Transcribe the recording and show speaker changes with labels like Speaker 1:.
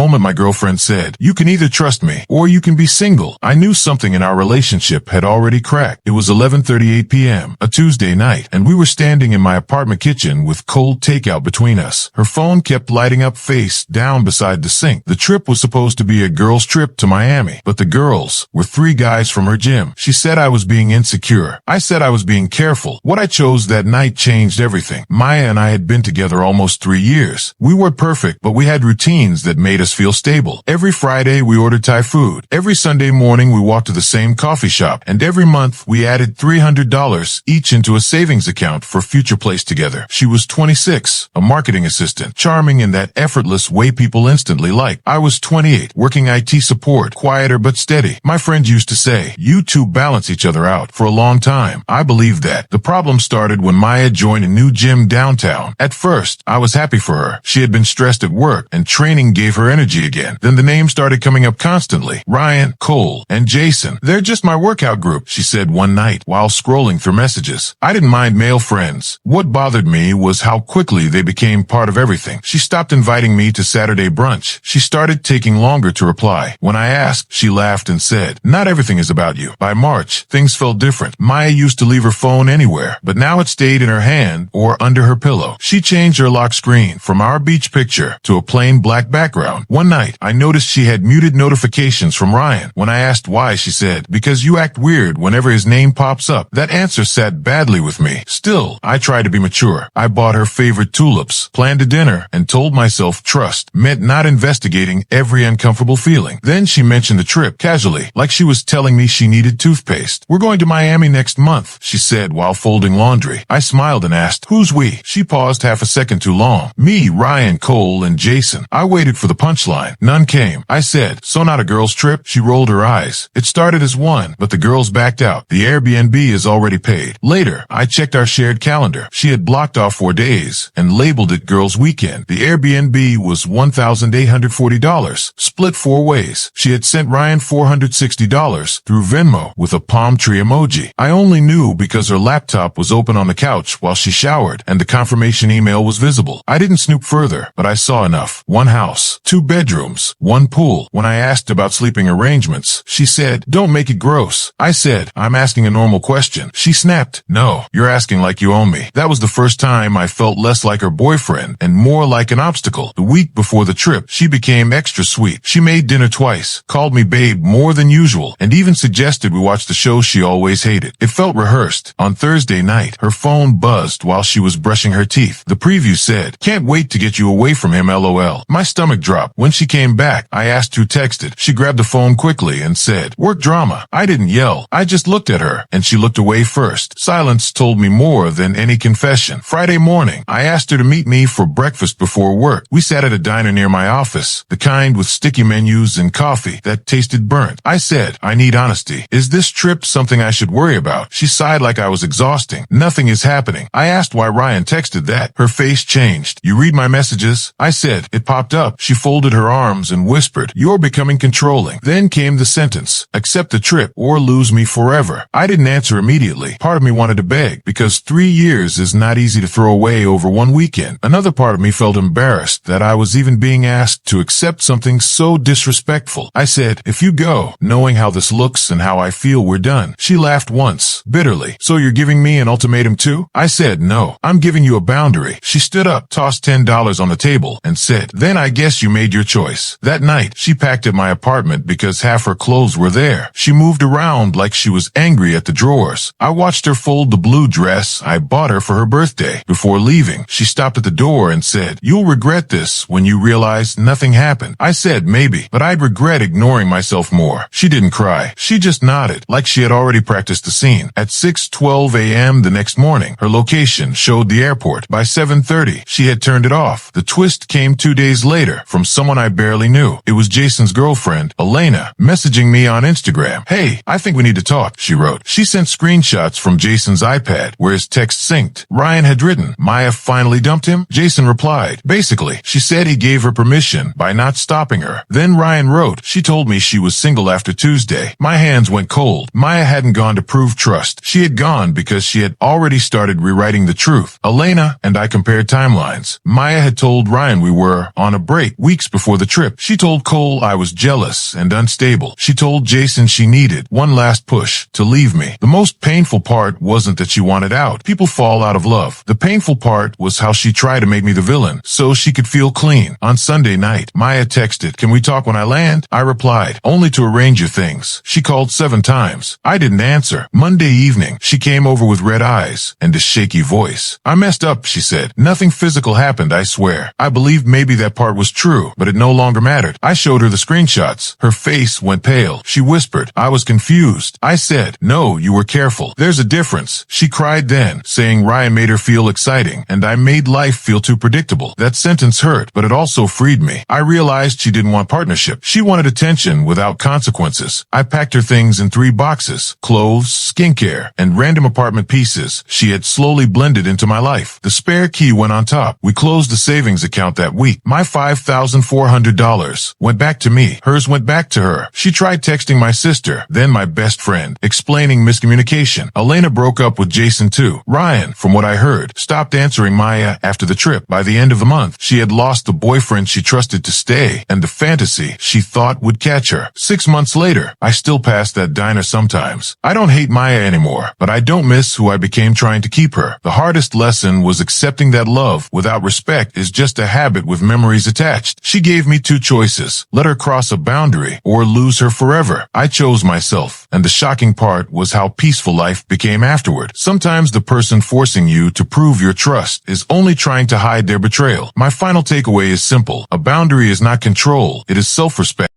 Speaker 1: moment my girlfriend said, "You can either trust me, or you can be single," I knew something in our relationship had already cracked. It was 11:38 p.m., a Tuesday night, and we were standing in my apartment kitchen with cold takeout between us. Her phone kept lighting up face down beside the sink. The trip was supposed to be a girls' trip to Miami, but the girls were 3 guys from her gym. She said I was being insecure. I said I was being careful. What I chose that night changed everything. Maya and I had been together almost 3 years. We weren't perfect, but we had routines that made us feel stable. Every Friday we ordered Thai food. Every Sunday morning we walked to the same coffee shop. And every month we added $300 each into a savings account for future place together. She was 26, a marketing assistant, charming in that effortless way people instantly like. I was 28, working IT support, quieter but steady. My friend used to say, "You two balance each other out." For a long time, I believed that. The problem started when Maya joined a new gym downtown. At first, I was happy for her. She had been stressed at work, and training gave her energy again. Then the names started coming up constantly. Ryan, Cole, and Jason. "They're just my workout group," she said one night while scrolling through messages. I didn't mind male friends. What bothered me was how quickly they became part of everything. She stopped inviting me to Saturday brunch. She started taking longer to reply. When I asked, she laughed and said, "Not everything is about you." By March, things felt different. Maya used to leave her phone anywhere, but now it stayed in her hand or under her pillow. She changed her lock screen from our beach picture to a plain black background. One night, I noticed she had muted notifications from Ryan. When I asked why, she said, "Because you act weird whenever his name pops up." That answer sat badly with me. Still, I tried to be mature. I bought her favorite tulips, planned a dinner, and told myself trust meant not investigating every uncomfortable feeling. Then she mentioned the trip casually, like she was telling me she needed toothpaste. "We're going to Miami next month," she said while folding laundry. I smiled and asked, "Who's we?" She paused half a second too long. "Me, Ryan, Cole, and Jason." I waited for the punchline. None came. I said, "So not a girls' trip?" She rolled her eyes. "It started as one, but the girls backed out. The Airbnb is already paid." Later, I checked our shared calendar. She had blocked off 4 days and labeled it Girls' Weekend. The Airbnb was $1,840, split 4 ways. She had sent Ryan $460 through Venmo with a palm tree emoji. I only knew because her laptop was open on the couch while she showered and the confirmation email was visible. I didn't snoop further, but I saw enough. 1 house, 2 bedrooms, 1 pool. When I asked about sleeping arrangements, she said, "Don't make it gross." I said, "I'm asking a normal question." She snapped, "No, you're asking like you own me." That was the first time I felt less like her boyfriend and more like an obstacle. The week before the trip, she became extra sweet. She made dinner twice, called me babe more than usual, and even suggested we watch the show she always hated. It felt rehearsed. On Thursday night, her phone buzzed while she was brushing her teeth. The preview said, "Can't wait to get you away from him, LOL." My stomach dropped. When she came back, I asked who texted. She grabbed the phone quickly and said, "Work drama." I didn't yell. I just looked at her, and she looked away first. Silence told me more than any confession. Friday morning, I asked her to meet me for breakfast before work. We sat at a diner near my office, the kind with sticky menus and coffee that tasted burnt. I said, "I need honesty. Is this trip something I should worry about?" She sighed like I was exhausting. "Nothing is happening." I asked why Ryan texted that. Her face changed. "You read my messages?" I said. It popped up. She folded her arms and whispered, "You're becoming controlling." Then came the sentence, "Accept the trip or lose me forever." I didn't answer immediately. Part of me wanted to beg, because 3 years is not easy to throw away over one weekend. Another part of me felt embarrassed that I was even being asked to accept something so disrespectful. I said, "If you go, knowing how this looks and how I feel, we're done." She laughed once, bitterly. "So you're giving me an ultimatum too?" I said, "No, I'm giving you a boundary." She stood up, tossed $10 on the table, and said, "Then I guess you made your choice." That night, she packed at my apartment because half her clothes were there. She moved around like she was angry at the drawers. I watched her fold the blue dress I bought her for her birthday. Before leaving, she stopped at the door and said, "You'll regret this when you realize nothing happened." I said, "Maybe, but I'd regret ignoring myself more." She didn't cry. She just nodded, like she had already practiced the scene. At 6:12 a.m. the next morning, her location showed the airport. By 7:30, she had turned it off. The twist came 2 days later from someone I barely knew. It was Jason's girlfriend, Elena, messaging me on Instagram. "Hey, I think we need to talk," she wrote. She sent screenshots from Jason's iPad where his text synced. Ryan had written, "Maya finally dumped him?" Jason replied, "Basically, she said he gave her permission by not stopping her." Then Ryan wrote, "She told me she was single after Tuesday." My hands went cold. Maya hadn't gone to prove trust. She had gone because she had already started rewriting the truth. Elena and I compared timelines. Maya had told Ryan we were on a break weeks weeks before the trip, she told Cole I was jealous and unstable. She told Jason she needed one last push to leave me. The most painful part wasn't that she wanted out. People fall out of love. The painful part was how she tried to make me the villain so she could feel clean. On Sunday night, Maya texted, "Can we talk when I land?" I replied, "Only to arrange your things." She called 7 times. I didn't answer. Monday evening, she came over with red eyes and a shaky voice. "I messed up," she said. "Nothing physical happened, I swear." I believed maybe that part was true, but it no longer mattered. I showed her the screenshots. Her face went pale. She whispered, "I was confused." I said, "No, you were careful. There's a difference." She cried then, saying Ryan made her feel exciting, and I made life feel too predictable. That sentence hurt, but it also freed me. I realized she didn't want partnership. She wanted attention without consequences. I packed her things in 3 boxes: clothes, skincare, and random apartment pieces she had slowly blended into my life. The spare key went on top. We closed the savings account that week. My $5,400 went back to me. Hers went back to her. She tried texting my sister, then my best friend, explaining miscommunication. Elena broke up with Jason too. Ryan, from what I heard, stopped answering Maya after the trip. By the end of the month, she had lost the boyfriend she trusted to stay and the fantasy she thought would catch her. 6 months later, I still pass that diner sometimes. I don't hate Maya anymore, but I don't miss who I became trying to keep her. The hardest lesson was accepting that love without respect is just a habit with memories attached. She gave me 2 choices: let her cross a boundary or lose her forever. I chose myself, and the shocking part was how peaceful life became afterward. Sometimes the person forcing you to prove your trust is only trying to hide their betrayal. My final takeaway is simple. A boundary is not control, it is self-respect.